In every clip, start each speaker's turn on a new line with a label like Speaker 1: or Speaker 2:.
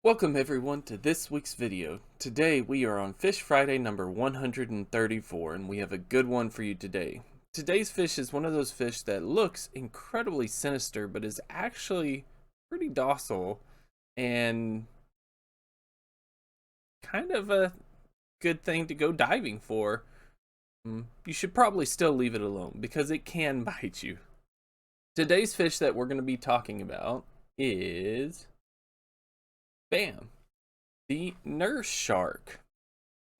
Speaker 1: Welcome everyone to this week's video. Today we are on Fish Friday number 134 and we have a good one for you today. Today's fish is one of those fish that looks incredibly sinister but is actually pretty docile and kind of a good thing to go diving for. You should probably still leave it alone because it can bite you. Today's fish that we're going to be talking about is bam, the nurse shark.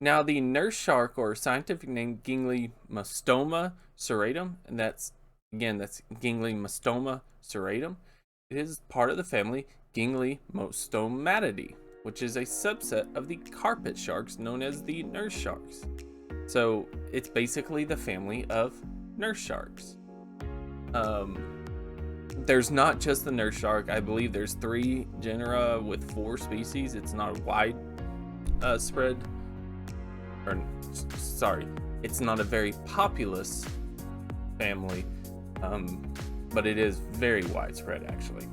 Speaker 1: Now, the nurse shark, or scientific name Ginglimostoma serratum, and that's Ginglimostoma serratum. It is part of the family Ginglimostomatidae, which is a subset of the carpet sharks known as the nurse sharks. So it's basically the family of nurse sharks. There's not just the nurse shark. I believe there's 3 genera with 4 species. It's not a wide spread. It's not a very populous family, but it is very widespread actually.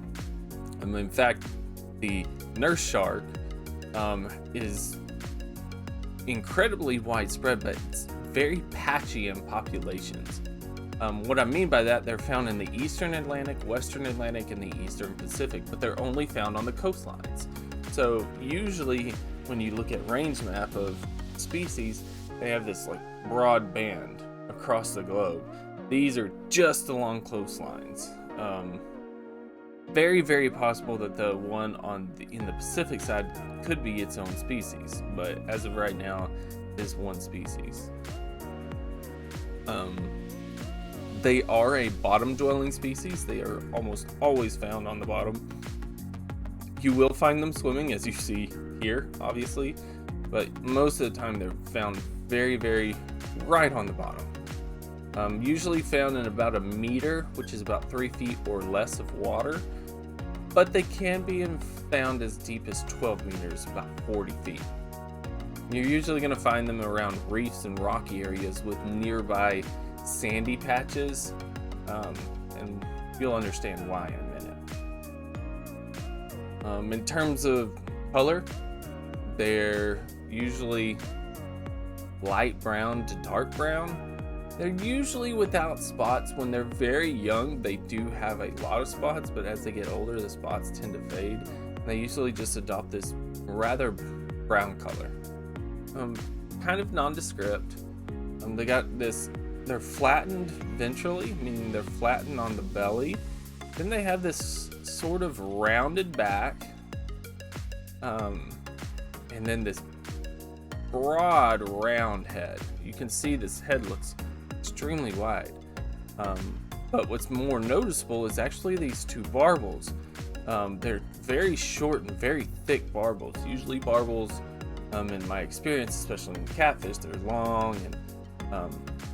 Speaker 1: In fact, the nurse shark is incredibly widespread, but it's very patchy in populations. What I mean by that, they're found in the Eastern Atlantic, Western Atlantic, and the Eastern Pacific, but they're only found on the coastlines. So usually when you look at range map of species, they have this like broad band across the globe. These are just along coastlines. Very, very possible that the one in the Pacific side could be its own species, but as of right now, it is one species. They are a bottom-dwelling species. They are almost always found on the bottom. You will find them swimming, as you see here, obviously, but most of the time they're found very, very right on the bottom. Usually found in about 1 meter, which is about 3 feet or less of water, but they can be found as deep as 12 meters, about 40 feet. You're usually going to find them around reefs and rocky areas with nearby sandy patches, and you'll understand why in a minute. In terms of color, they're usually light brown to dark brown. They're usually without spots. When they're very young, they do have a lot of spots, but as they get older, the spots tend to fade. They usually just adopt this rather brown color. Kind of nondescript. They're flattened ventrally, meaning they're flattened on the belly. Then they have this sort of rounded back, and then this broad round head. You can see this head looks extremely wide. But what's more noticeable is actually these 2 barbels. They're very short and very thick barbels. Usually barbels, in my experience, especially in catfish, they're long and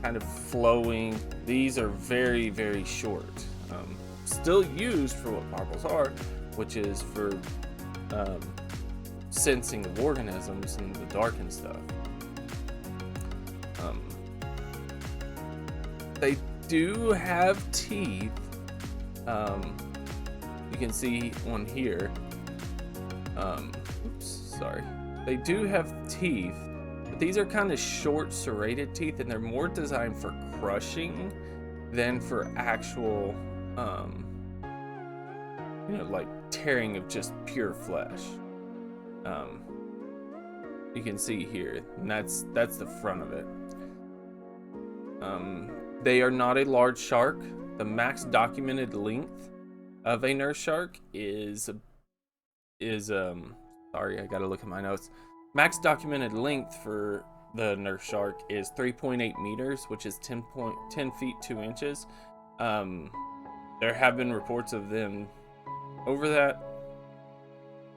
Speaker 1: kind of flowing. These are very, very short. Still used for what barbels are, which is for sensing of organisms in the dark and stuff. They do have teeth. You can see one here. They do have teeth. These are kind of short serrated teeth, and they're more designed for crushing than for actual, like tearing of just pure flesh. You can see here, and that's the front of it. They are not a large shark. The max documented length of a nurse shark is sorry, I gotta look at my notes. Max documented length for the nurse shark is 3.8 meters, which is 10 feet 2 inches. There have been reports of them over that,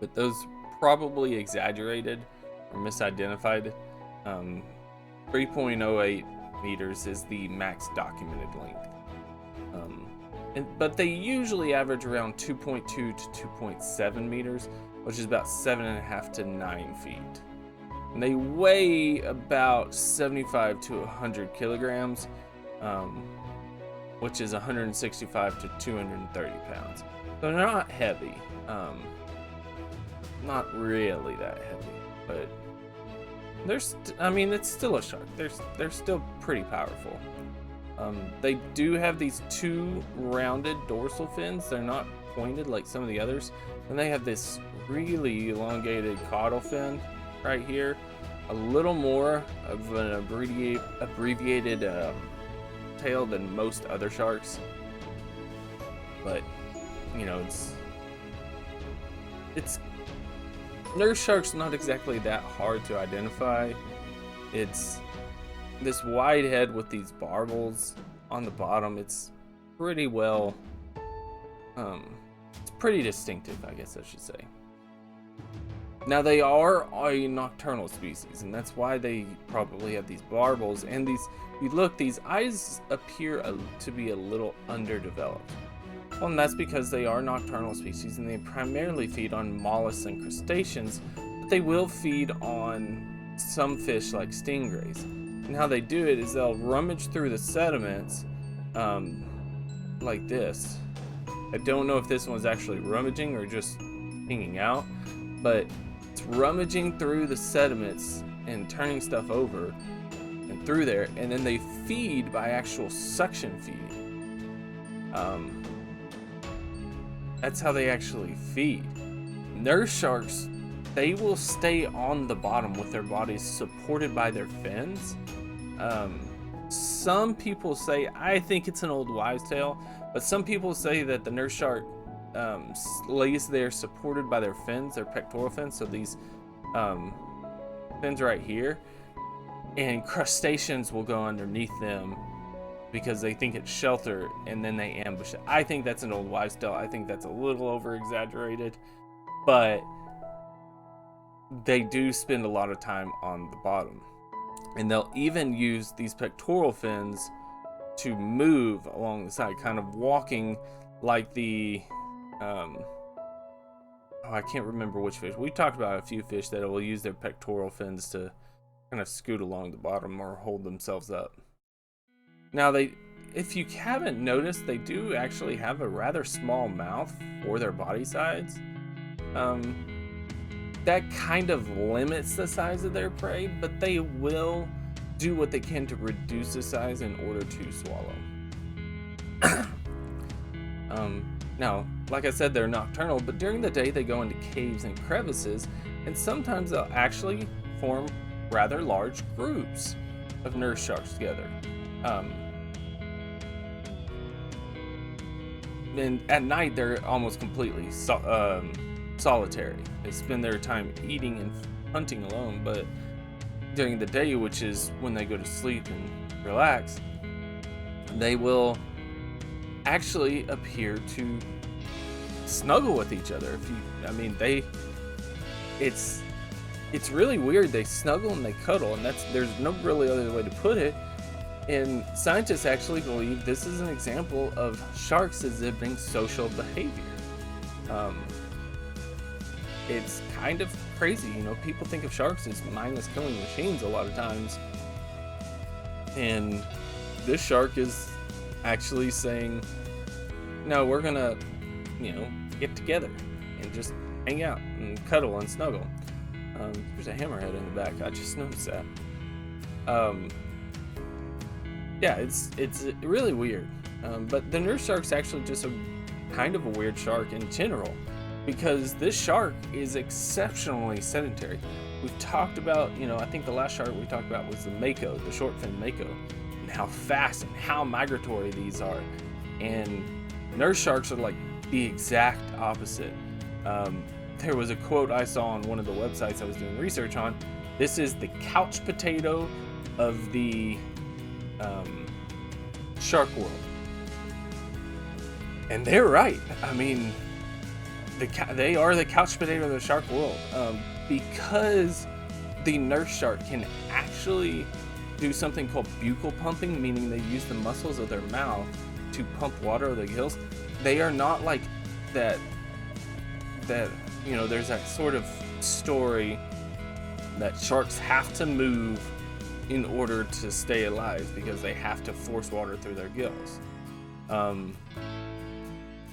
Speaker 1: but those probably exaggerated or misidentified. 3.08 meters is the max documented length. But they usually average around 2.2 to 2.7 meters, which is about 7.5 to 9 feet. And they weigh about 75 to 100 kilograms, which is 165 to 230 pounds. So they're not heavy. not really that heavy, but I mean, it's still a shark. They're still pretty powerful. They do have these two rounded dorsal fins. They're not pointed like some of the others, and they have this really elongated caudal fin right here. A little more of an abbreviated tail than most other sharks, but you know, it's nurse shark's not exactly that hard to identify. It's this wide head with these barbels on the bottom. It's pretty well, it's pretty distinctive, I guess I should say. Now, they are a nocturnal species, and that's why they probably have these barbels. And these, you look, these eyes appear to be a little underdeveloped. Well, and that's because they are nocturnal species, and they primarily feed on mollusks and crustaceans, but they will feed on some fish like stingrays. And how they do it is they'll rummage through the sediments like this. I don't know if this one's actually rummaging or just hanging out, but it's rummaging through the sediments and turning stuff over and through there, and then they feed by actual suction feeding. That's how they actually feed. Nurse sharks, they will stay on the bottom with their bodies supported by their fins. Some people say, I think it's an old wives' tale, but some people say that the nurse shark lays there supported by their fins, their pectoral fins, so these fins right here, and crustaceans will go underneath them because they think it's shelter, and then they ambush it. I think that's an old wives' tale. I think that's a little over exaggerated, but they do spend a lot of time on the bottom, and they'll even use these pectoral fins to move along the side, kind of walking like the I can't remember which fish. We talked about a few fish that will use their pectoral fins to kind of scoot along the bottom or hold themselves up. Now, if you haven't noticed, they do actually have a rather small mouth for their body size. That kind of limits the size of their prey, but they will do what they can to reduce the size in order to swallow. Now, like I said, they're nocturnal, but during the day they go into caves and crevices, and sometimes they'll actually form rather large groups of nurse sharks together. And at night they're almost completely solitary. They spend their time eating and hunting alone, but during the day, which is when they go to sleep and relax, they will actually appear to snuggle with each other. It's really weird. They snuggle and they cuddle, and there's no really other way to put it. And scientists actually believe this is an example of sharks exhibiting social behavior. It's kind of crazy, you know. People think of sharks as mindless killing machines a lot of times, and this shark is actually saying, no, we're gonna, get together and just hang out and cuddle and snuggle. There's a hammerhead in the back. I just noticed that. Yeah, it's really weird. But the nurse shark's actually just a kind of a weird shark in general, because this shark is exceptionally sedentary. We've talked about, I think the last shark we talked about was the mako, the short fin mako, and how fast and how migratory these are. And nurse sharks are like the exact opposite. There was a quote I saw on one of the websites I was doing research on. This is the couch potato of the shark world. And they're right. I mean, they are the couch potato of the shark world, because the nurse shark can actually do something called buccal pumping, meaning they use the muscles of their mouth to pump water out of their gills. They are not like that there's that sort of story that sharks have to move in order to stay alive because they have to force water through their gills.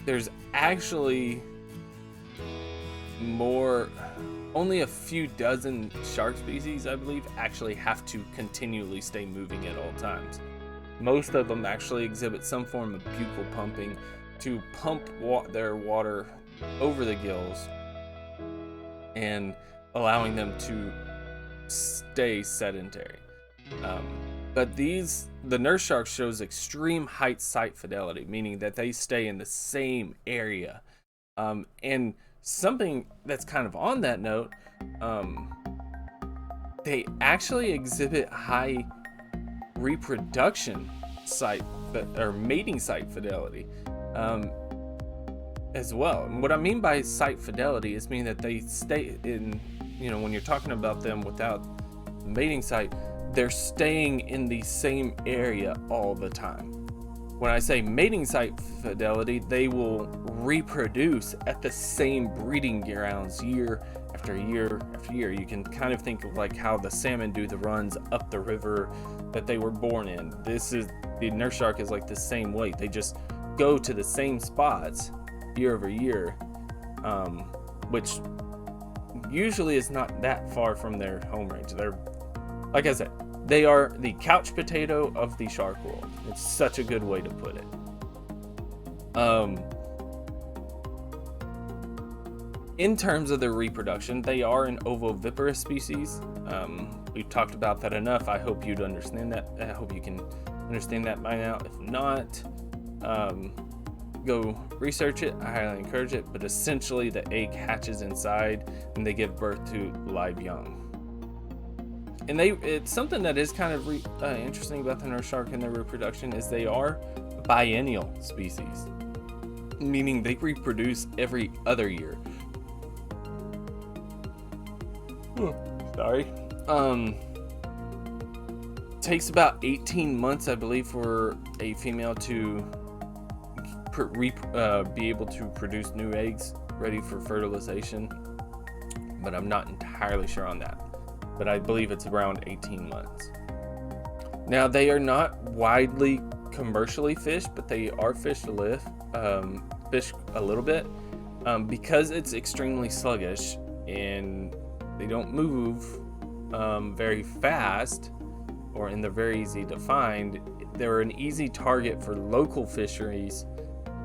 Speaker 1: There's actually only a few dozen shark species, I believe, actually have to continually stay moving at all times. Most of them actually exhibit some form of buccal pumping to pump their water over the gills and allowing them to stay sedentary. But the nurse shark shows extreme height sight fidelity, meaning that they stay in the same area. And something that's kind of on that note, they actually exhibit high reproduction site or mating site fidelity as well. And what I mean by site fidelity is mean that they stay in, when you're talking about them without the mating site, they're staying in the same area all the time. When I say mating site fidelity, they will reproduce at the same breeding grounds year after year after year. You can kind of think of like how the salmon do the runs up the river that they were born in. The nurse shark is like the same way. They just go to the same spots year over year, which usually is not that far from their home range. They're, like I said, they are the couch potato of the shark world. It's such a good way to put it. In terms of their reproduction, they are an ovoviviparous species. We've talked about that enough. I hope you'd understand that. I hope you can understand that by now. If not, go research it. I highly encourage it. But essentially, the egg hatches inside and they give birth to live young. And it's something that is kind of interesting about the nurse shark and their reproduction is they are a biennial species, meaning they reproduce every other year. Sorry. Takes about 18 months, I believe, for a female to be able to produce new eggs ready for fertilization, but I'm not entirely sure on that. But I believe it's around 18 months. Now, they are not widely commercially fished, but they are fished to live, fish a little bit, because it's extremely sluggish and they don't move very fast, and they're very easy to find. They're an easy target for local fisheries.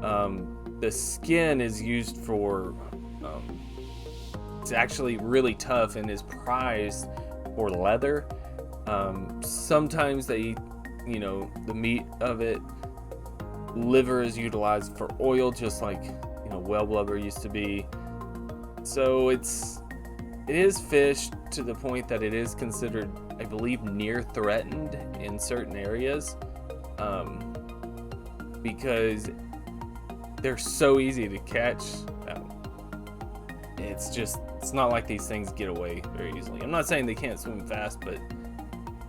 Speaker 1: The skin is used for, it's actually really tough and is prized for leather. Sometimes they, the meat of it, liver is utilized for oil, just like, whale blubber used to be. So it is fished to the point that it is considered, I believe, near threatened in certain areas, because they're so easy to catch. It's not like these things get away very easily. I'm not saying they can't swim fast, but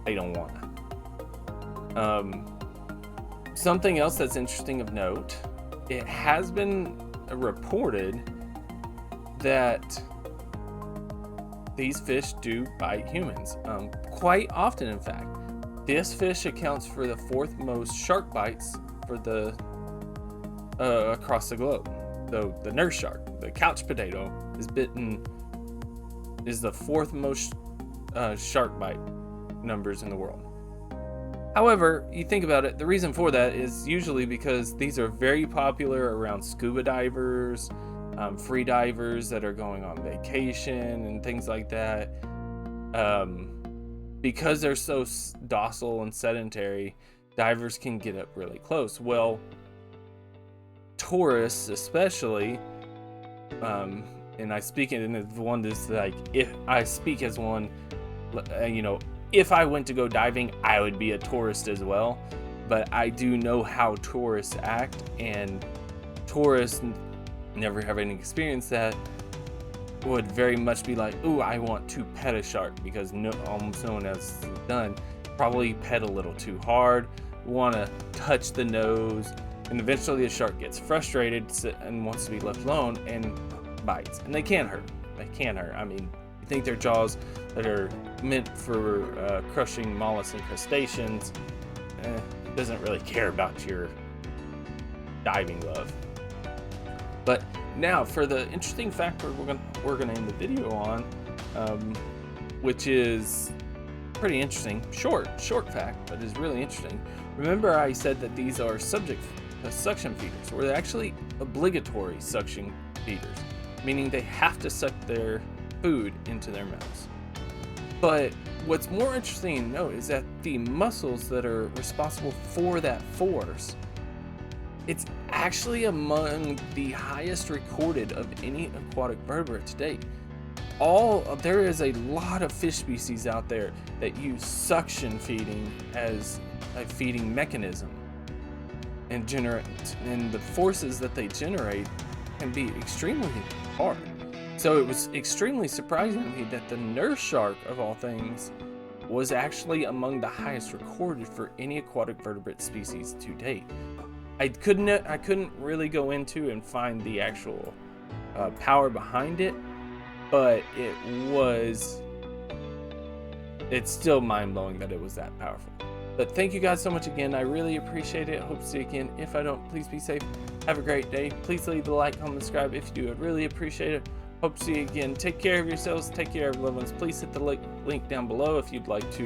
Speaker 1: they don't want to. Something else that's interesting of note, it has been reported that these fish do bite humans, quite often, in fact. This fish accounts for the fourth most shark bites for the across the globe. Though the nurse shark, the couch potato, is the fourth most shark bite numbers in the world. However, you think about it, the reason for that is usually because these are very popular around scuba divers, free divers that are going on vacation and things like that. Because they're so docile and sedentary, divers can get up really close. Well, tourists especially, and I speak as one that's like, if I speak as one, if I went to go diving, I would be a tourist as well. But I do know how tourists act, and tourists, never having experienced that, would very much be like, ooh, I want to pet a shark, because almost no one else has done. Probably pet a little too hard, want to touch the nose, and eventually the shark gets frustrated and wants to be left alone and bites. And they can hurt. I mean, you think their jaws that are meant for crushing mollusks and crustaceans, doesn't really care about your diving love. But Now, for the interesting fact we're gonna end the video on, which is pretty interesting. Short fact, but is really interesting. Remember, I said that these are suction feeders, or they're actually obligatory suction feeders, meaning they have to suck their food into their mouths. But what's more interesting to note is that the muscles that are responsible for that force, it's actually among the highest recorded of any aquatic vertebrate to date. There is a lot of fish species out there that use suction feeding as a feeding mechanism, and the forces that they generate can be extremely hard. So it was extremely surprising to me that the nurse shark, of all things, was actually among the highest recorded for any aquatic vertebrate species to date. I couldn't really go into and find the actual power behind it, but it's still mind-blowing that it was that powerful. But thank you guys so much again. I really appreciate it. Hope to see you again. If I don't, please be safe. Have a great day. Please leave a like, comment, subscribe if you do. I'd really appreciate it. Hope to see you again. Take care of yourselves. Take care of your loved ones. Please hit the link down below if you'd like to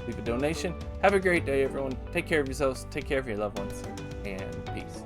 Speaker 1: leave a donation. Have a great day, everyone. Take care of yourselves. Take care of your loved ones. And peace.